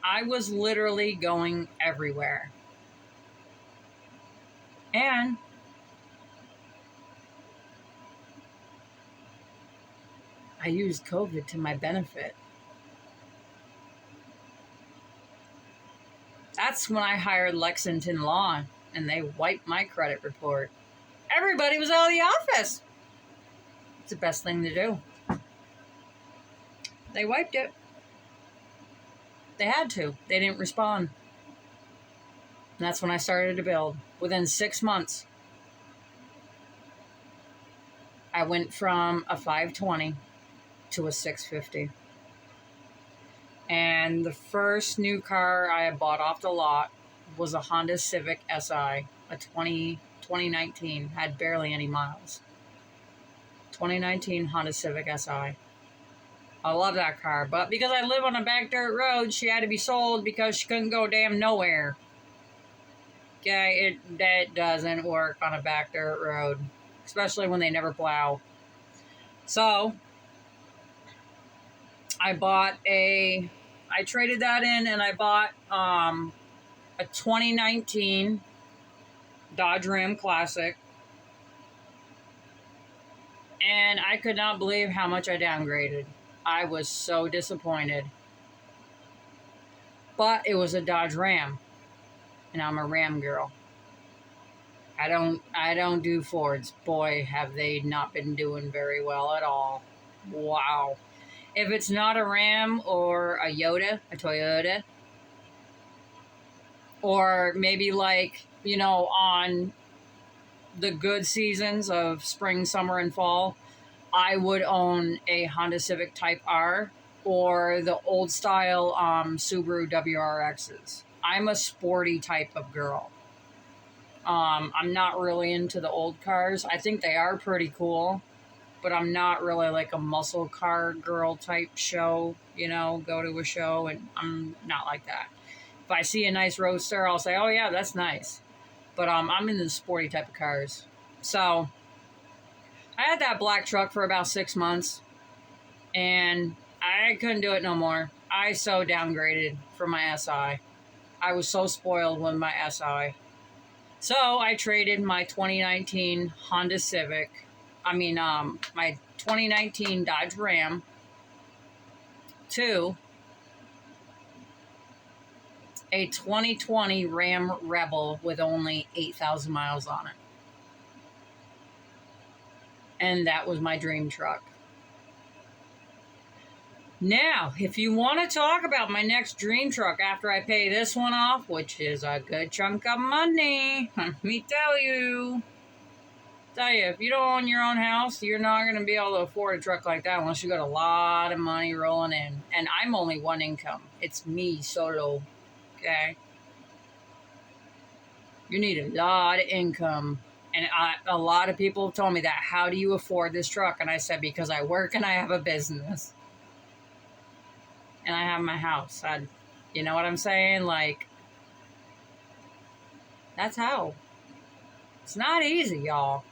I was literally going everywhere. And I used COVID to my benefit. That's when I hired Lexington Law and they wiped my credit report. Everybody was out of the office. It's the best thing to do. They wiped it. They had to. They didn't respond. And that's when I started to build. Within 6 months, I went from a 520 to a 650. And the first new car I had bought off the lot was a Honda Civic Si, a 2019, had barely any miles. 2019 Honda Civic Si. I love that car, but because I live on a back dirt road, she had to be sold because she couldn't go damn nowhere. Okay, that doesn't work on a back dirt road, especially when they never plow. So, I traded that in and I bought a 2019 Dodge Ram Classic. And I could not believe how much I downgraded. I was so disappointed. But it was a Dodge Ram. And I'm a Ram girl. I don't do Fords. Boy, have they not been doing very well at all. Wow. If it's not a Ram or a Toyota, or maybe like, on the good seasons of spring, summer, and fall, I would own a Honda Civic Type R or the old style Subaru WRXs. I'm a sporty type of girl. I'm not really into the old cars. I think they are pretty cool, but I'm not really like a muscle car girl type show, go to a show, and I'm not like that. If I see a nice Roadster, I'll say, oh yeah, that's nice. But I'm into the sporty type of cars. So I had that black truck for about 6 months, and I couldn't do it no more. I so downgraded from my SI. I was so spoiled with my SI. So I traded my 2019 Honda Civic, my 2019 Dodge Ram to a 2020 Ram Rebel with only 8,000 miles on it. And that was my dream truck. Now, if you want to talk about my next dream truck after I pay this one off, which is a good chunk of money, let me tell you, if you don't own your own house, you're not going to be able to afford a truck like that unless you got a lot of money rolling in. And I'm only one income. It's me solo. Okay? You need a lot of income. And a lot of people have told me that. How do you afford this truck? And I said, because I work and I have a business. And I have my house. You know what I'm saying? Like, that's how. It's not easy, y'all.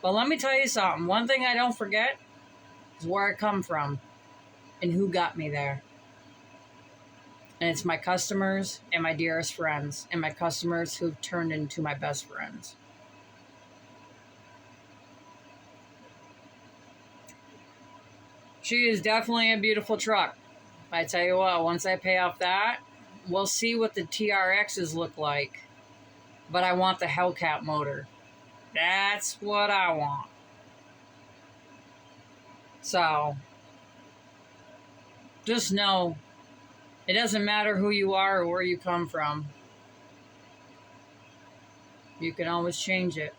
But let me tell you something. One thing I don't forget is where I come from and who got me there. And it's my customers and my dearest friends and my customers who've turned into my best friends. She is definitely a beautiful truck. I tell you what, once I pay off that, we'll see what the TRXs look like. But I want the Hellcat motor. That's what I want. So, just know, it doesn't matter who you are or where you come from. You can always change it.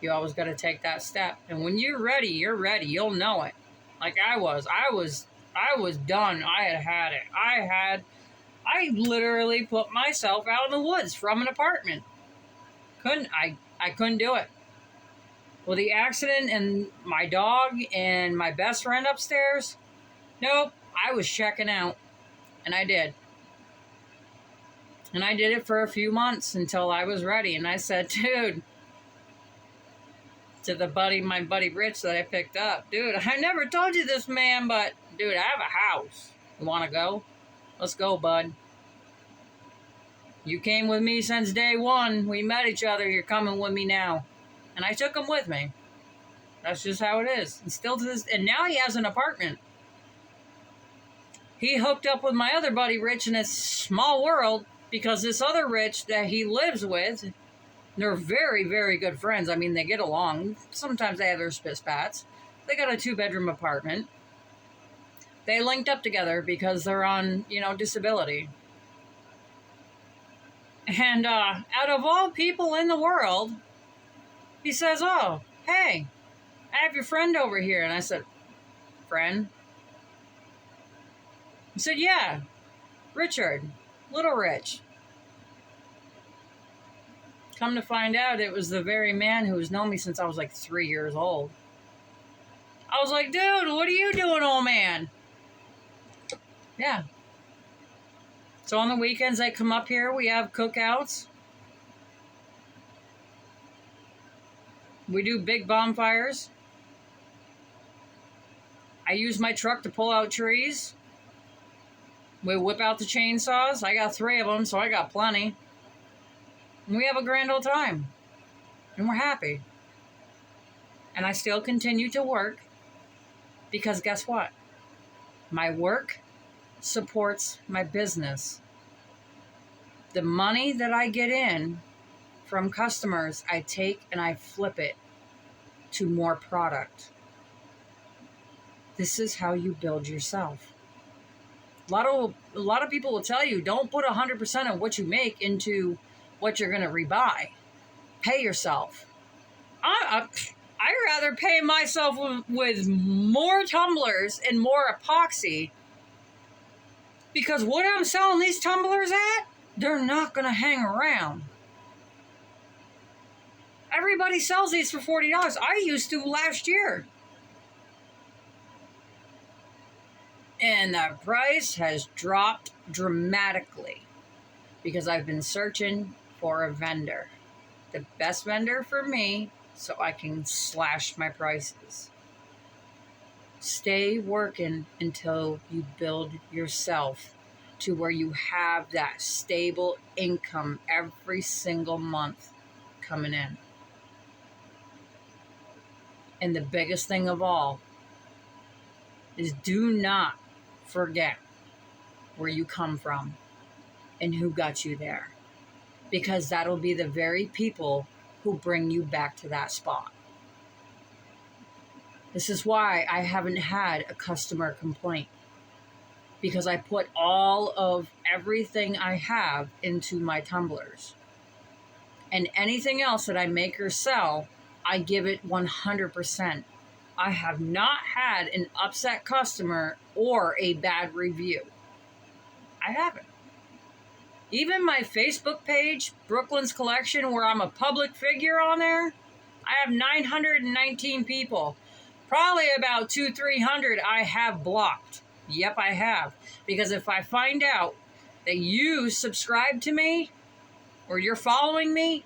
You always got to take that step. And when you're ready, you're ready. You'll know it. Like I was done. I had it. I literally put myself out in the woods from an apartment. I couldn't do it. With the accident and my dog and my best friend upstairs, nope, I was checking out. And I did. And I did it for a few months until I was ready. And I said, dude, to my buddy Rich that I picked up, dude, I never told you this, man, but dude, I have a house. You want to go? Let's go, bud. You came with me since day one. We met each other. You're coming with me now. And I took him with me. That's just how it is. And still to this, and now he has an apartment. He hooked up with my other buddy Rich in a small world because this other Rich that he lives with, they're very, very good friends. I mean, they get along. Sometimes they have their spats. They got a 2-bedroom apartment. They linked up together because they're on, disability. And out of all people in the world, he says, "Oh, hey, I have your friend over here." And I said, "Friend?" He said, "Yeah, Richard, Little Rich." Come to find out, it was the very man who's known me since I was like 3 years old. I was like, "Dude, what are you doing, old man?" Yeah. So on the weekends, I come up here. We have cookouts. We do big bonfires. I use my truck to pull out trees. We whip out the chainsaws. I got 3 of them, so I got plenty. And we have a grand old time. And we're happy. And I still continue to work because guess what? My work supports my business. The money that I get in from customers, I take and I flip it to more product. This is how you build yourself. A lot of people will tell you, don't put 100% of what you make into what you're going to rebuy. Pay yourself. I'd rather pay myself with more tumblers and more epoxy, because what I'm selling these tumblers at, they're not going to hang around. Everybody sells these for $40. I used to last year. And the price has dropped dramatically because I've been searching for a vendor. The best vendor for me so I can slash my prices. Stay working until you build yourself to where you have that stable income every single month coming in. And the biggest thing of all is do not forget where you come from and who got you there, because that'll be the very people who bring you back to that spot. This is why I haven't had a customer complaint, because I put all of everything I have into my tumblers. And anything else that I make or sell, I give it 100%. I have not had an upset customer or a bad review. I haven't. Even my Facebook page, Brooklyn's Collection, where I'm a public figure on there, I have 919 people. Probably about 200-300 I have blocked. Yep, I have. Because if I find out that you subscribe to me or you're following me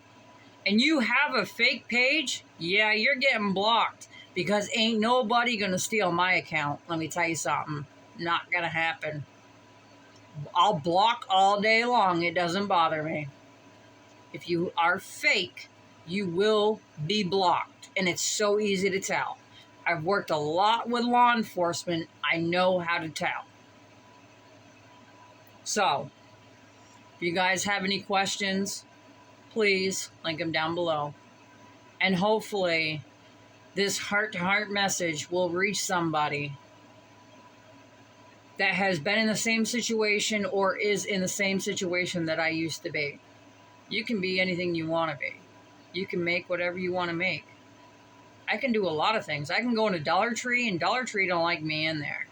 and you have a fake page, yeah, you're getting blocked, because ain't nobody gonna steal my account. Let me tell you something. Not gonna happen. I'll block all day long. It doesn't bother me. If you are fake, you will be blocked. And it's so easy to tell. I've worked a lot with law enforcement. I know how to tell. So, if you guys have any questions, please link them down below. And hopefully, this heart-to-heart message will reach somebody that has been in the same situation or is in the same situation that I used to be. You can be anything you want to be. You can make whatever you want to make. I can do a lot of things. I can go into Dollar Tree, and Dollar Tree don't like me in there,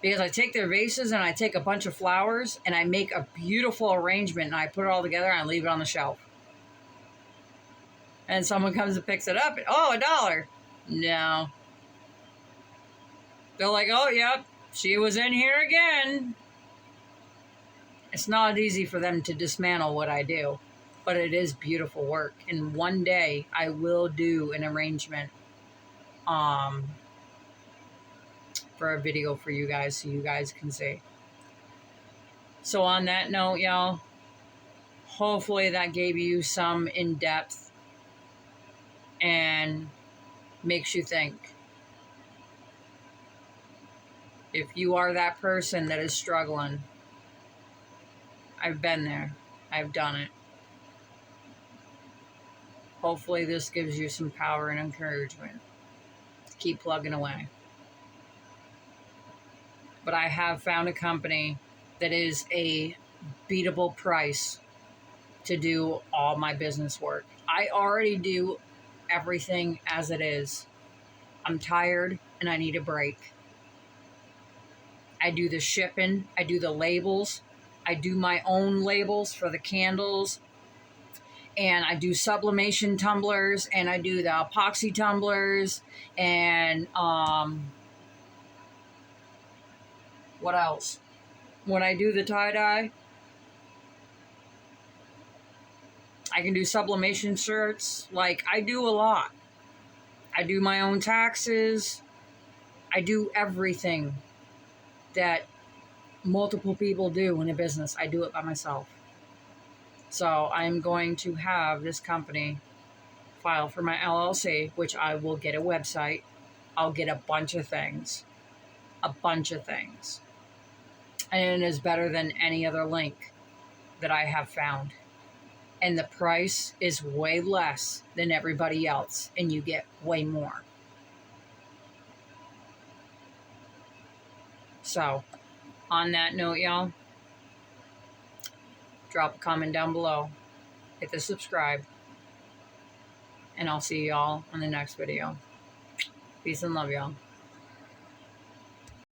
because I take their vases and I take a bunch of flowers and I make a beautiful arrangement and I put it all together and I leave it on the shelf. And someone comes and picks it up and, oh, $1. No. They're like, oh, yep, she was in here again. It's not easy for them to dismantle what I do, but it is beautiful work. And one day I will do an arrangement for a video for you guys so you guys can see. So on that note, y'all, hopefully that gave you some in-depth and makes you think. If you are that person that is struggling, I've been there. I've done it. Hopefully this gives you some power and encouragement to keep plugging away. But I have found a company that is a beatable price to do all my business work. I already do everything as it is. I'm tired and I need a break. I do the shipping, I do the labels, I do my own labels for the candles, and I do sublimation tumblers, and I do the epoxy tumblers, and what else? When I do the tie-dye, I can do sublimation shirts. Like, I do a lot. I do my own taxes. I do everything that multiple people do in a business. I do it by myself. So I'm going to have this company file for my LLC, which I will get a website. I'll get a bunch of things. A bunch of things. And it is better than any other link that I have found. And the price is way less than everybody else, and you get way more. So, on that note, y'all, drop a comment down below, hit the subscribe, and I'll see y'all on the next video. Peace and love, y'all.